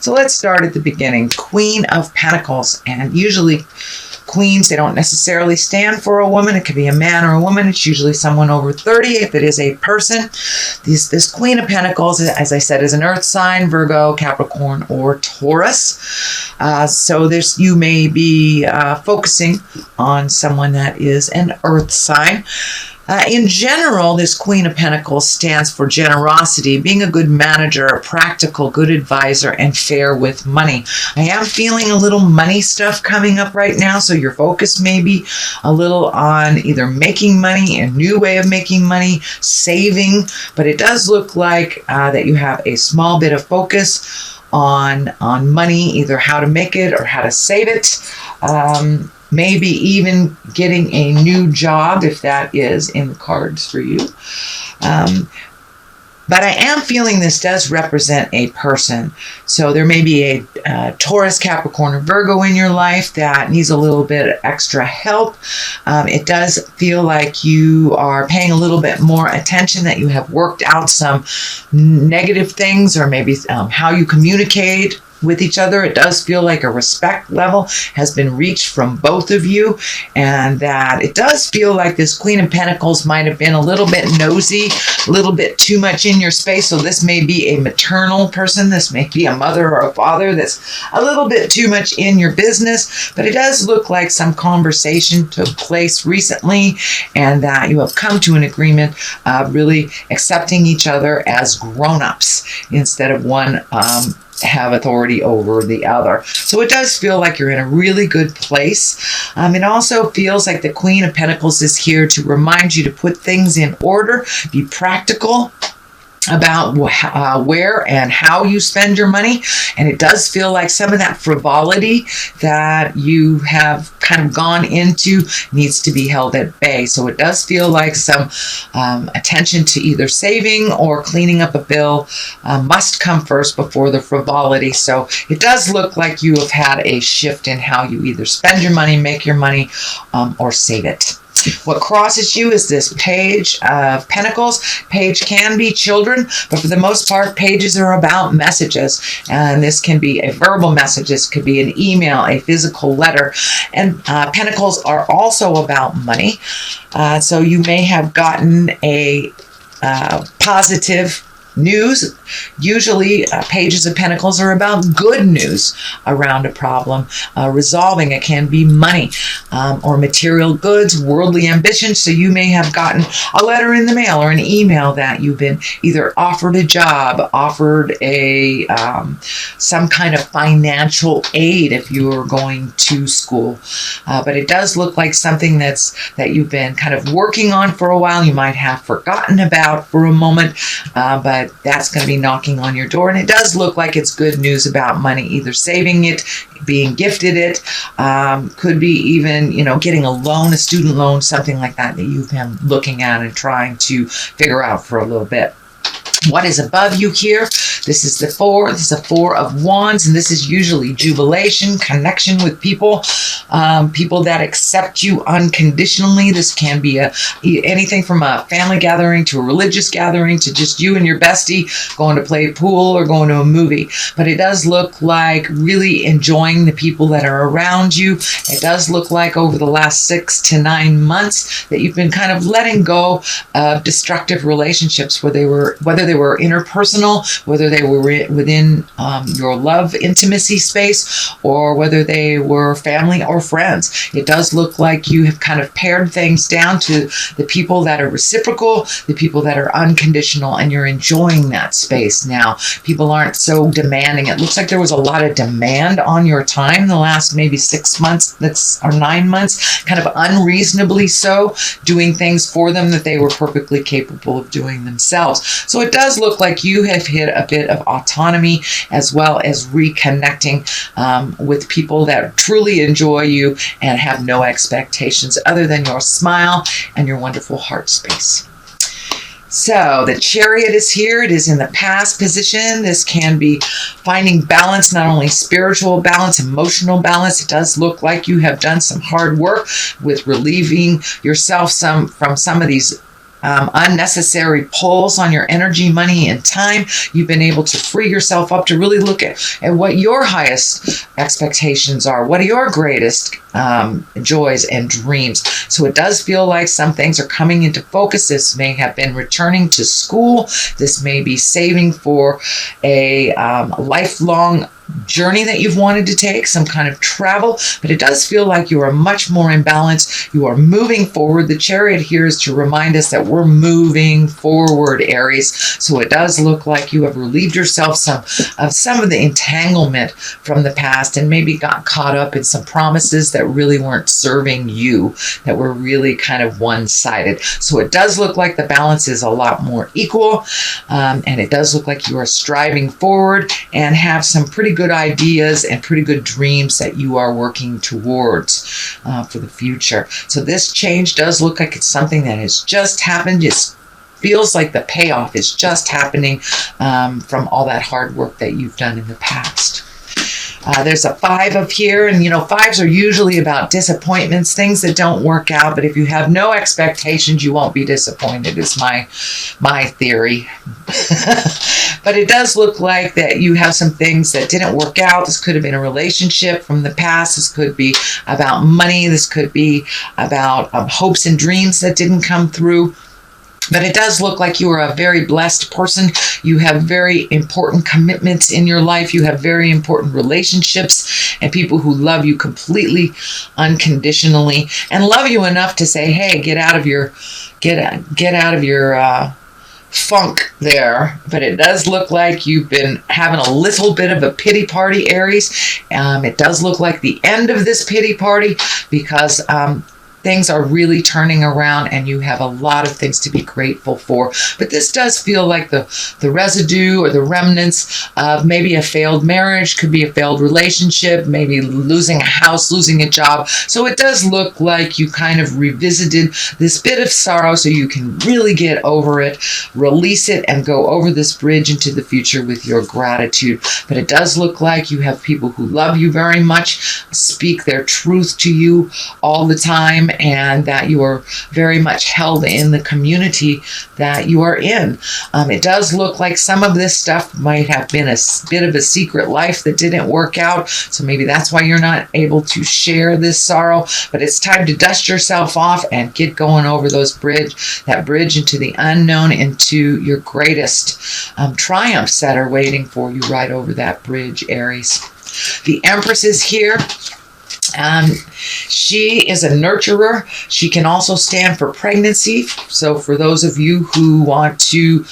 So let's start at the beginning. Queen of Pentacles. And usually queens, they don't necessarily stand for a woman. It could be a man or a woman. It's usually someone over 30 if it is a person. This Queen of Pentacles, as I said, is an earth sign, Virgo, Capricorn, or Taurus. So you may be focusing on someone that is an earth sign. In general, this Queen of Pentacles stands for generosity, being a good manager, a practical, good advisor, and fair with money. I am feeling a little money stuff coming up right now, so your focus may be a little on either making money, a new way of making money, saving, but it does look like that you have a small bit of focus on money, either how to make it or how to save it. Maybe even getting a new job if that is in the cards for you. But I am feeling this does represent a person. So there may be a Taurus, Capricorn, or Virgo in your life that needs a little bit of extra help. It does feel like you are paying a little bit more attention, that you have worked out some negative things, or maybe how you communicate with each other. It does feel like a respect level has been reached from both of you, and that it does feel like this Queen of Pentacles might have been a little bit nosy, a little bit too much in your space. So this may be a maternal person. This may be a mother or a father that's a little bit too much in your business, but it does look like some conversation took place recently, and that you have come to an agreement of really accepting each other as grown-ups instead of one have authority over the other. So it does feel like you're in a really good place. It also feels like the Queen of Pentacles is here to remind you to put things in order, be practical about where and how you spend your money. And it does feel like some of that frivolity that you have kind of gone into needs to be held at bay. So it does feel like some attention to either saving or cleaning up a bill must come first before the frivolity. So it does look like you have had a shift in how you either spend your money, make your money, or save it. What crosses you is this Page of Pentacles. Page can be children, but for the most part, pages are about messages. And this can be a verbal message. This could be an email, a physical letter. And Pentacles are also about money. So you may have gotten a positive news. Usually pages of Pentacles are about good news around a problem, resolving. It can be money or material goods, worldly ambition. So you may have gotten a letter in the mail or an email that you've been either offered a job, offered a some kind of financial aid if you are going to school. But it does look like something that you've been kind of working on for a while. You might have forgotten about for a moment, but that's going to be knocking on your door. And it does look like it's good news about money, either saving it, being gifted it, could be even, getting a loan, a student loan, something like that you've been looking at and trying to figure out for a little bit. What is above you here? This is the Four. This is the Four of Wands, and this is usually jubilation, connection with people, people that accept you unconditionally. This can be anything from a family gathering to a religious gathering to just you and your bestie going to play pool or going to a movie. But it does look like really enjoying the people that are around you. It does look like over the last 6 to 9 months that you've been kind of letting go of destructive relationships, whether they were interpersonal, whether they were within your love intimacy space, or whether they were family or friends. It does look like you have kind of pared things down to the people that are reciprocal, the people that are unconditional, and you're enjoying that space now. People aren't so demanding. It looks like there was a lot of demand on your time the last maybe 6 months or 9 months, kind of unreasonably so, doing things for them that they were perfectly capable of doing themselves. So it does look like you have hit a bit of autonomy, as well as reconnecting with people that truly enjoy you and have no expectations other than your smile and your wonderful heart space. So the Chariot is here. It is in the past position. This can be finding balance, not only spiritual balance, emotional balance. It does look like you have done some hard work with relieving yourself from some of these unnecessary pulls on your energy, money, and time. You've been able to free yourself up to really look at what your highest expectations are. What are your greatest joys and dreams? So it does feel like some things are coming into focus. This may have been returning to school. This may be saving for a lifelong journey that you've wanted to take, some kind of travel, but it does feel like you are much more in balance. You are moving forward. The Chariot here is to remind us that we're moving forward, Aries. So it does look like you have relieved yourself of some of the entanglement from the past and maybe got caught up in some promises that really weren't serving you, that were really kind of one-sided. So it does look like the balance is a lot more equal, and it does look like you are striving forward and have some pretty good ideas and pretty good dreams that you are working towards for the future. So this change does look like it's something that has just happened. It feels like the payoff is just happening from all that hard work that you've done in the past. There's a 5 up here, and 5s are usually about disappointments, things that don't work out. But if you have no expectations, you won't be disappointed, is my theory. But it does look like that you have some things that didn't work out. This could have been a relationship from the past. This could be about money. This could be about hopes and dreams that didn't come through. But it does look like you are a very blessed person. You have very important commitments in your life. You have very important relationships and people who love you completely, unconditionally, and love you enough to say, "Hey, get out of your funk there." But it does look like you've been having a little bit of a pity party, Aries. It does look like the end of this pity party because things are really turning around and you have a lot of things to be grateful for. But this does feel like the residue or the remnants of maybe a failed marriage, could be a failed relationship, maybe losing a house, losing a job. So it does look like you kind of revisited this bit of sorrow so you can really get over it, release it, and go over this bridge into the future with your gratitude. But it does look like you have people who love you very much, speak their truth to you all the time, and that you are very much held in the community that you are in. It does look like some of this stuff might have been a bit of a secret life that didn't work out, so maybe that's why you're not able to share this sorrow. But it's time to dust yourself off and get going over that bridge into the unknown, into your greatest triumphs that are waiting for you right over that bridge, Aries. The Empress is here. She is a nurturer. She can also stand for pregnancy. So for those of you who want to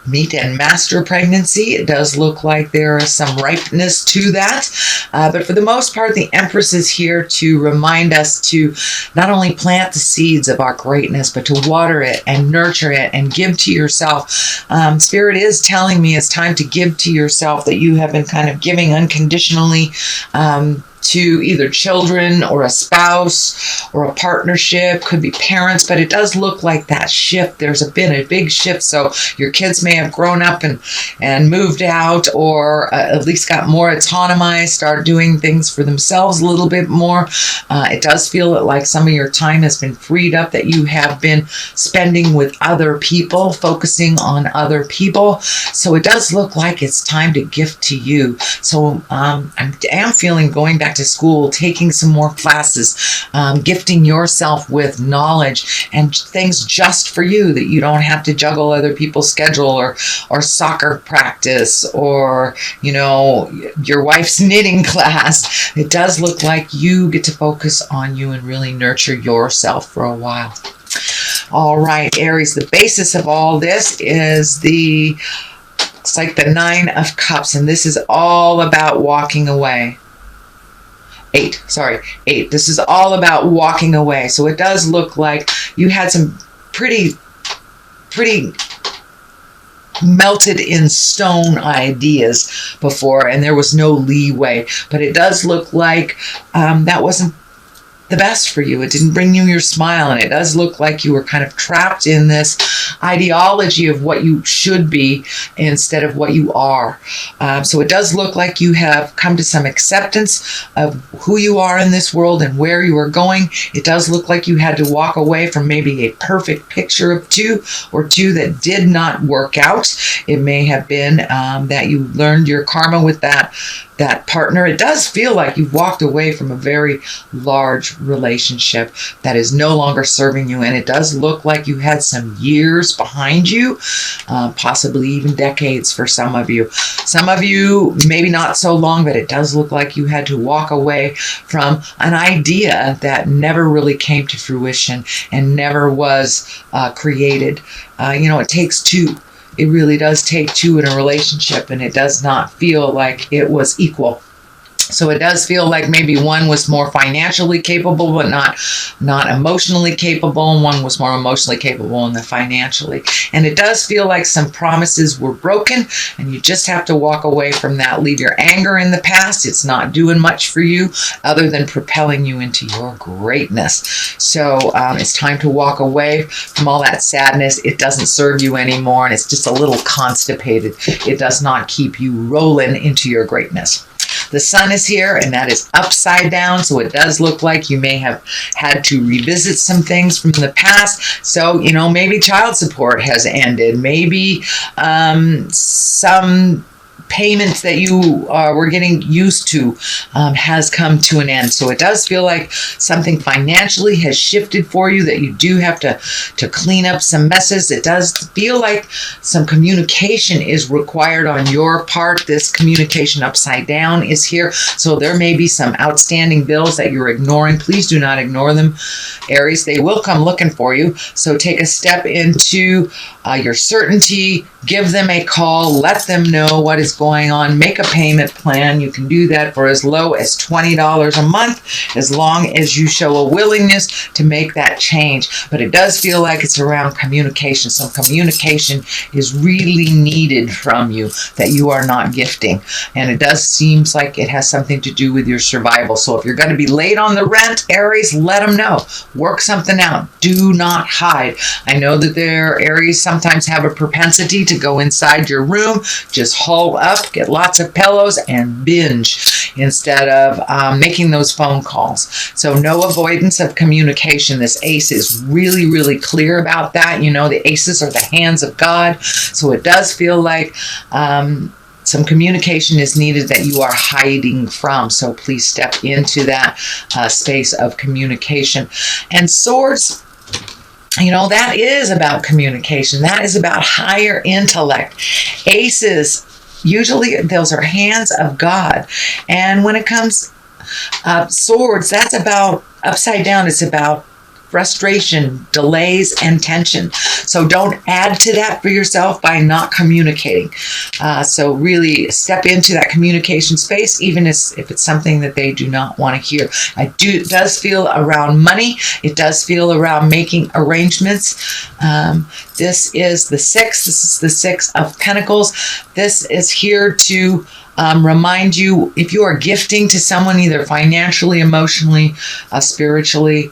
meet and master pregnancy, it does look like there is some ripeness to that. But for the most part, the Empress is here to remind us to not only plant the seeds of our greatness, but to water it and nurture it and give to yourself. Spirit is telling me it's time to give to yourself, that you have been kind of giving unconditionally to either children or a spouse or a partnership, could be parents, but it does look like that shift. There's been a big shift. So your kids may have grown up and moved out, or at least got more autonomized, start doing things for themselves a little bit more. It does feel like some of your time has been freed up, that you have been spending with other people, focusing on other people. So it does look like it's time to gift to you. So I am feeling going back to school, taking some more classes, gifting yourself with knowledge and things just for you, that you don't have to juggle other people's schedule or soccer practice or your wife's knitting class. It does look like you get to focus on you and really nurture yourself for a while. All right, Aries, the basis of all this is it's like the 9 of Cups, and this is all about walking away. 8. This is all about walking away. So it does look like you had some pretty melted in stone ideas before, and there was no leeway. But it does look like that wasn't the best for you. It didn't bring you your smile, and it does look like you were kind of trapped in this ideology of what you should be instead of what you are. So it does look like you have come to some acceptance of who you are in this world and where you are going. It does look like you had to walk away from maybe a perfect picture of two that did not work out. It may have been that you learned your karma with that partner. It does feel like you've walked away from a very large relationship that is no longer serving you, and it does look like you had some years behind you, possibly even decades for some of you. Some of you, maybe not so long, but it does look like you had to walk away from an idea that never really came to fruition and never was created. It takes two. It really does take two in a relationship, and it does not feel like it was equal. So it does feel like maybe one was more financially capable, but not emotionally capable, and one was more emotionally capable than financially. And it does feel like some promises were broken, and you just have to walk away from that. Leave your anger in the past. It's not doing much for you other than propelling you into your greatness. So it's time to walk away from all that sadness. It doesn't serve you anymore, and it's just a little constipated. It does not keep you rolling into your greatness. The sun is here, and that is upside down, so it does look like you may have had to revisit some things from the past. So, maybe child support has ended. Maybe some payments that you were getting used to has come to an end. So it does feel like something financially has shifted for you, that you do have to clean up some messes. It does feel like some communication is required on your part. This communication upside down is here. So there may be some outstanding bills that you're ignoring. Please do not ignore them, Aries. They will come looking for you. So take a step into your certainty. Give them a call. Let them know what is going on. Make a payment plan. You can do that for as low as $20 a month, as long as you show a willingness to make that change. But it does feel like it's around communication. So communication is really needed from you that you are not gifting. And it does seems like it has something to do with your survival. So if you're going to be late on the rent, Aries, let them know. Work something out. Do not hide. I know that Aries sometimes have a propensity to go inside your room, just haul up, get lots of pillows, and binge instead of making those phone calls. So no avoidance of communication. This ace is really, really clear about that. The aces are the hands of God. So it does feel like some communication is needed that you are hiding from. So please step into that space of communication. And swords, that is about communication. That is about higher intellect. Aces, usually those are hands of God. And when it comes swords, that's about upside down. It's about frustration, delays, and tension. So don't add to that for yourself by not communicating. So really step into that communication space, even if it's something that they do not want to hear. It does feel around money. It does feel around making arrangements. This is the sixth. This is the Six of Pentacles. This is here to remind you, if you are gifting to someone, either financially, emotionally, spiritually,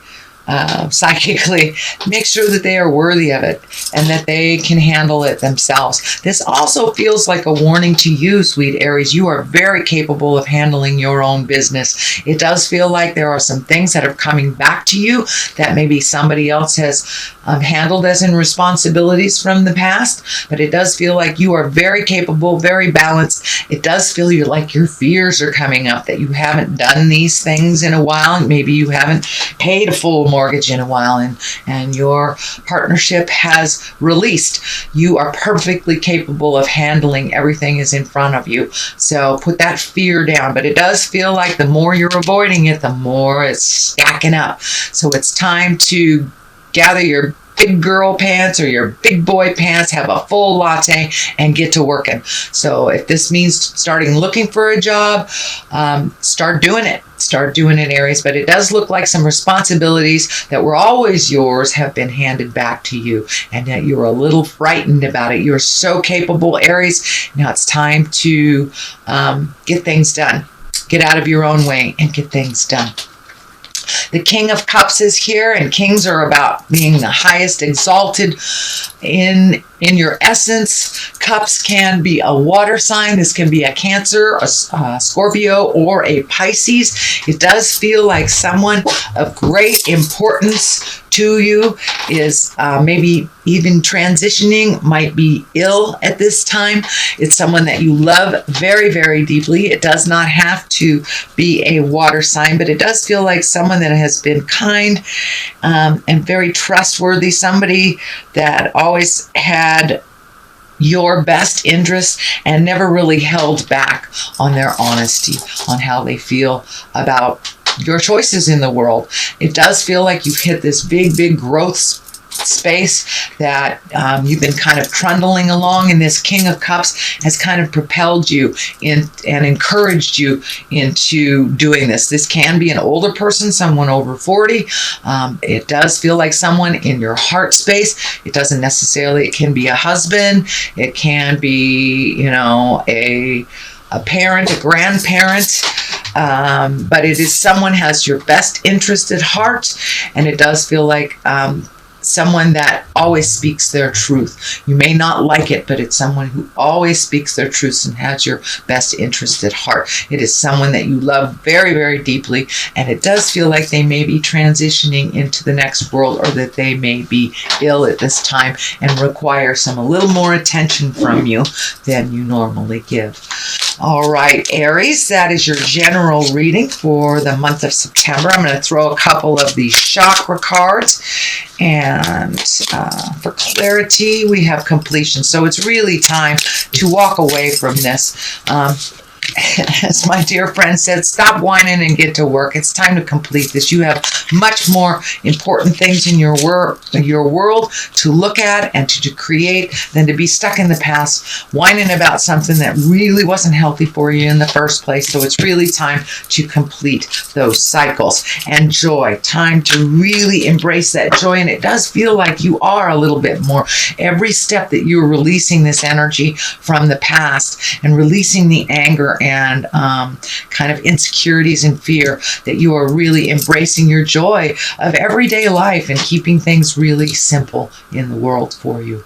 psychically, make sure that they are worthy of it and that they can handle it themselves. This also feels like a warning to you, sweet Aries. You are very capable of handling your own business. It does feel like there are some things that are coming back to you that maybe somebody else has handled as in responsibilities from the past, but it does feel like you are very capable, very balanced. It does feel like your fears are coming up, that you haven't done these things in a while. Maybe you haven't paid a full mortgage in a while, and your partnership has released. You are perfectly capable of handling everything is in front of you. So put that fear down. But it does feel like the more you're avoiding it, the more it's stacking up. So it's time to gather your big girl pants or your big boy pants, have a full latte, and get to working. So if this means starting looking for a job, start doing it. Start doing it, Aries. But it does look like some responsibilities that were always yours have been handed back to you, and that you're a little frightened about it. You're so capable, Aries. Now it's time to get things done. Get out of your own way and get things done. The King of Cups is here, and kings are about being the highest exalted in your essence. Cups can be a water sign. This can be a Cancer, a Scorpio, or a Pisces. It does feel like someone of great importance to you is maybe even transitioning, might be ill at this time. It's someone that you love very, very deeply. It does not have to be a water sign, but it does feel like someone that has been kind and very trustworthy, somebody that always had your best interests and never really held back on their honesty, on how they feel about your choices in the world. It does feel like you've hit this big growth space that you've been kind of trundling along, and this King of Cups has kind of propelled you in and encouraged you into doing this. This can be an older person, someone over 40. It does feel like someone in your heart space. It doesn't necessarily, it can be a husband, it can be, you know, a parent, a grandparent, but it is someone has your best interest at heart, and it does feel like someone that always speaks their truth. You may not like it, but it's someone who always speaks their truth and has your best interest at heart. It is someone that you love very, very deeply, and it does feel like they may be transitioning into the next world, or that they may be ill at this time and require a little more attention from you than you normally give. All right, Aries, that is your general reading for the month of September. I'm going to throw a couple of the chakra cards, and for clarity, we have completion. So it's really time to walk away from this. As my dear friend said, stop whining and get to work. It's time to complete this. You have much more important things in your world to look at and to create than to be stuck in the past, whining about something that really wasn't healthy for you in the first place. So it's really time to complete those cycles. And joy, time to really embrace that joy. And it does feel like you are a little bit more. Every step that you're releasing this energy from the past and releasing the anger and kind of insecurities and fear, that you are really embracing your joy of everyday life and keeping things really simple in the world for you.